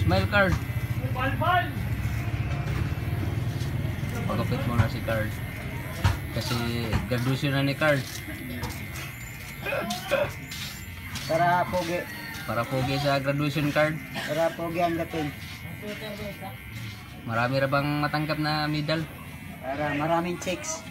Smile card. Pagupit muna si card. Kasi graduation na ni card. Para pogi. Para pogi sa graduation card. Para pogi ang dating. Marami ra bang matanggap na medal? Para maraming chicks.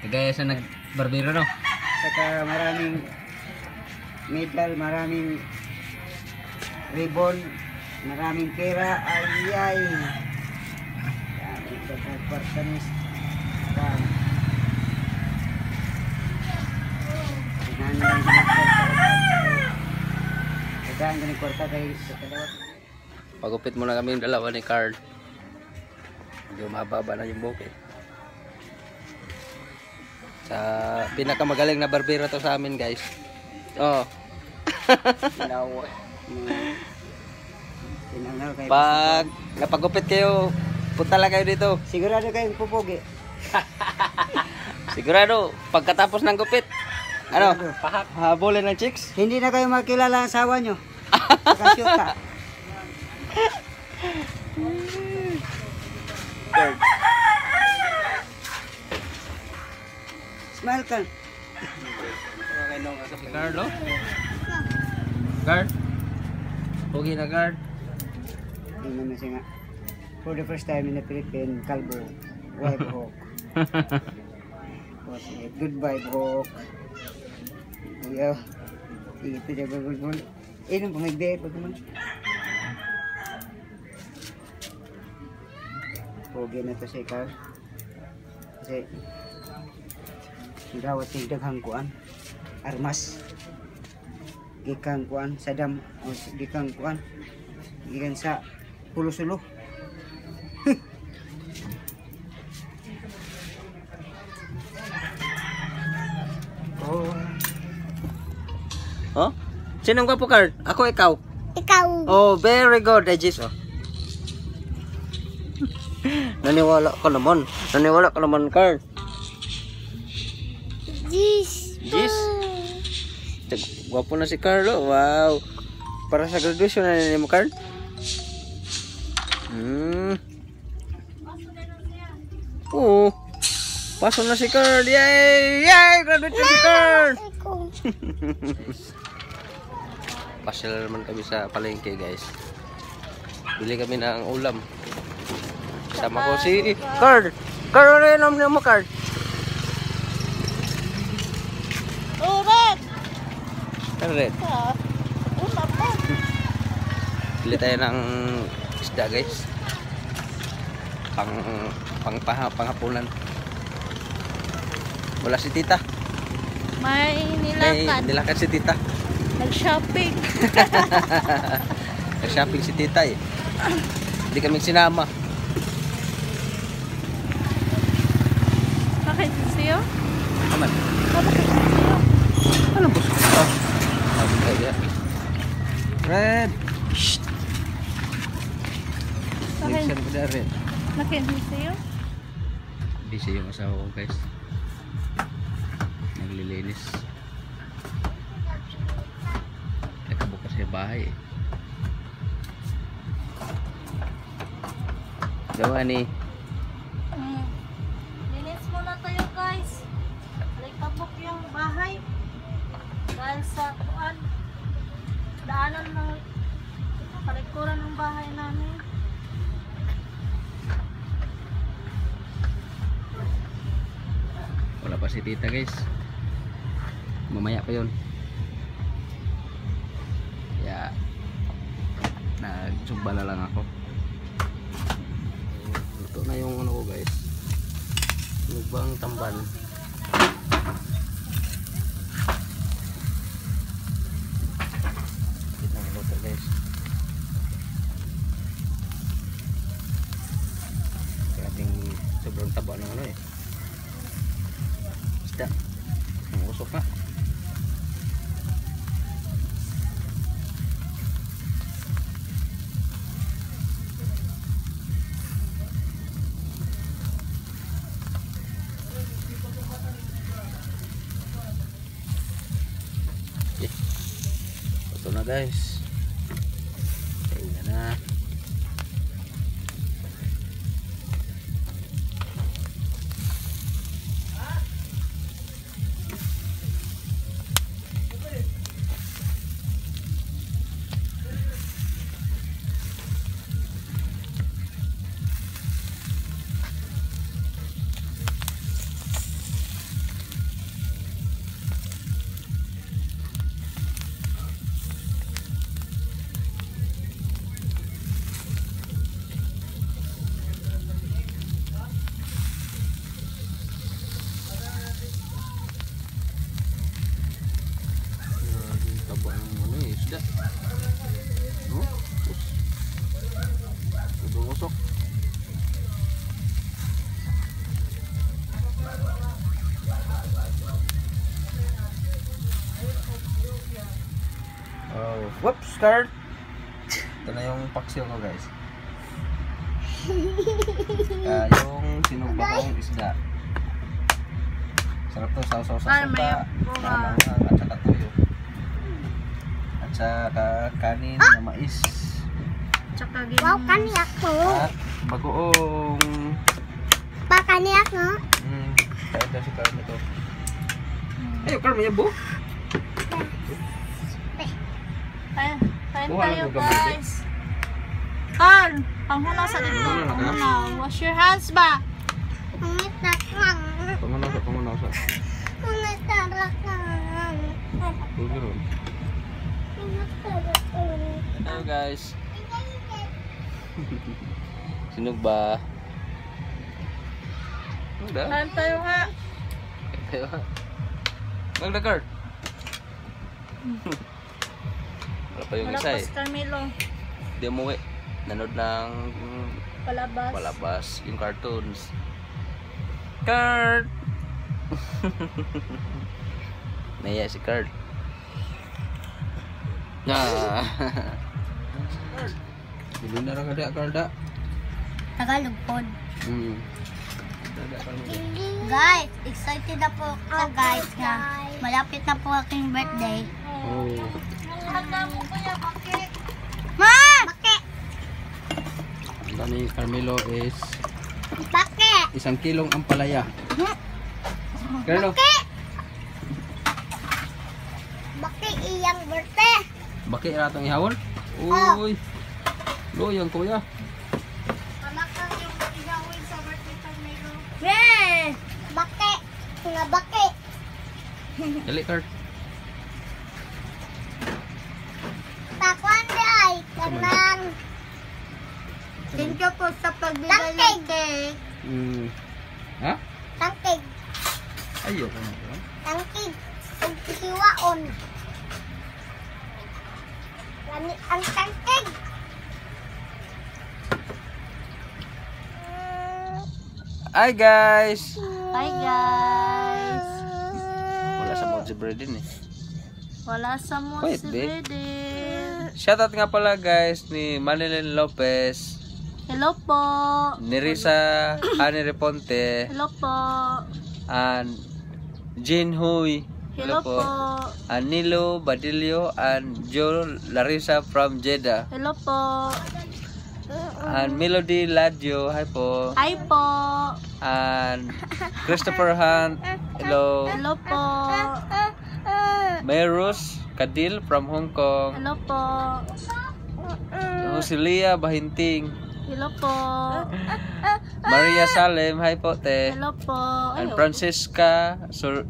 Kagaya sa nagbarbero no? Saka maraming medal, maraming ribbon, maraming pera. Ay. Ito ang kwartanis. Kailangan ganun kwarta kayo sa kalawat. Pagupit muna kami yung dalawa ni card. Medyo mababa na yung buhok eh. Sa pinakamagaling na barbero to sa amin guys. Oh. Pag napagupit kayo, punta lang kayo dito. Sigurado kayong pupugi. Sigurado, pagkatapos ng gupit, ano, habulin ng chicks. Hindi na kayo makilala ang asawa nyo. Saka-shoot ka. Smile ka. Si Carlo? Guard? Pogi na guard? Tingnan mo siya nga. For the first time in the Philippines, kalbo, white hawk. Goodbye hawk. Yo. Ito siya gulgul. Nung pumigde pa naman. Pogi na to si Carl. Kasi gawat yung daghang kuan. Armas. Gikang kuan sa dam. O gikang kuan. Gikan sa Pulo-Sulo. Oh. Oh? Sinong gwapo card? Ako ikaw? Ikaw. Oh, very good, Regis. Oh. Naniwala ka naman. Naniwala ka naman, card. Jis. Gwapo na si Carlo. Wow. Para sa graduation na nila mo, card. Oo. Paso na si Card. Yay! Yay! Graduate na si Card! Pasyal naman kami sa palengke, guys. Bili kami ng ulam. Sama ko si Card. Card, ano yun naman mo, Card? Uret. Red. Ulat pa. Bili tayo ng isda, guys. Panghapunan. Wala si tita. May nilakad. Nilakad si tita. Nag-shopping. Nag-shopping si tita eh. Hindi kami sinama. Bakit siyo? Aman. Bakit siyo? Ano ba? Sabi kaya. Red. Shh. Nilakad ko na red. Nakinig siyo? Busy yung asawa ko, guys. Naglilinis. Nakabukas sa bahay eh. Gawa ni. Linis muna tayo, guys. Nagtabok yung bahay. Dahil sa kuan, daanan ng palikuran ng bahay namin. Wala pa si tita, guys. Mamaya pa yun. Kaya nagsumba na lang ako. Luto na yung ano ko, guys. Lugbang tamban. Kita na luto, guys. Grating sobrang taba ng ano eh. Isda. Ang usok na. guys. Ayan na. Taba ng ano eh, isda. Oh, usok. Oh, whoops, skirt. Ito na yung paksiw ko, guys. Yung sinubakong isda. Sarap to, sausaw sa suka, malanghang, at saka tuyo. At saka kanin na mais. Tsaka Wow, kani ako. At bagoong. Pa, kani ako. Kaya daw si Carmen ito. Ayaw, Carmen, yan, bu. Kain Buha tayo lang yung gamit, guys. Carl, panghunaw sa dito. Panghunaw na ka? Panghunaw. Wash your hands ba? Umitak lang. Pangunaw sa. Umitak lang. Huwag ron. Umitak lang. Hello guys. Sinog ba? Udah. Kain tayo nga. Magdagard. Wala pa yung Wala isa pa eh. si Carmelo. Di umuwi. Nanood ng Palabas. palabas yung cartoons. Card! Naya si Card. Nah. Dili na lang ada Card. Tagalog pod. Ada Card. Guys, excited na po ako guys nga malapit na po aking birthday. Oh. Handa mo kuya, bakit? Ma! Bakit? Ang dami ni Carmelo is Bakit? 1 kilong ampalaya. Carlo, Bakit iyang birthday? baki ratong ihawol? Uy. Loyang kuya. Anak yung ihawin sa birthday Carmelo. Yeah! Bakit? Nga bakit? Dali Card. Takuan ay kanang Thank you po sa pagbigay ng cake. Ha? tangkig. Ayo ka na. Tangkig. Ug hiwaon. Lami ang tangkig. Hi guys. Hi guys. Wala sa Moji Bread din eh. Wala sa mo Wait, si babe. Bede. Shoutout nga pala guys ni Manilyn Lopez, Hello po. ni Risa Hani Reponte, Hello po. and Jin Huy. Hello po. And Nilo Badilio and Joe Larissa from Jeddah. Hello po. And Melody Ladjo, hi po. Hi po. And Christopher Hunt, hello. Hello po. Merus Kadil from Hong Kong. Hello po. Joselia Bahinting. Hello po. Maria Salem, hi po te. Hello po. And Francisca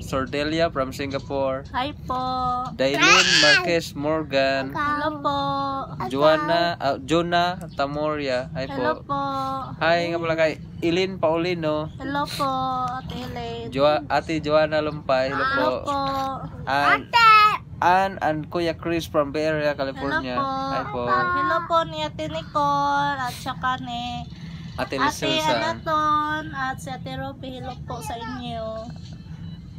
Sordelia from Singapore. Hi po. Dailin Marquez Morgan. Hello po. Jonah Tamoria, hi Hello po. po. Hi nga pala kay Ilin Paulino. Hello po. Ate Elaine. Ate Joanna Lumpay, hello po. Hello po. And Kuya Chris from Bay Area, California. Hi po. Hello po ni Ate Nicole at saka ni Ate Ate Lisilsan. Anaton at si Ate Ruby. Hello po sa inyo.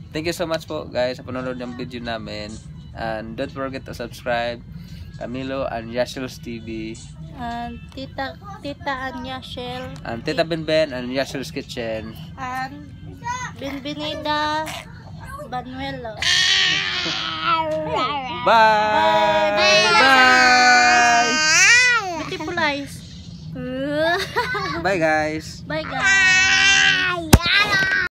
Thank you so much po guys sa panonood ng video namin. And don't forget to subscribe Camilo and Yashil's TV. And Tita Anya Shell. And Tita Benben and Yashil's Kitchen. And Benvenida Banuelo. Bye! Bye! Bye guys. Bye guys.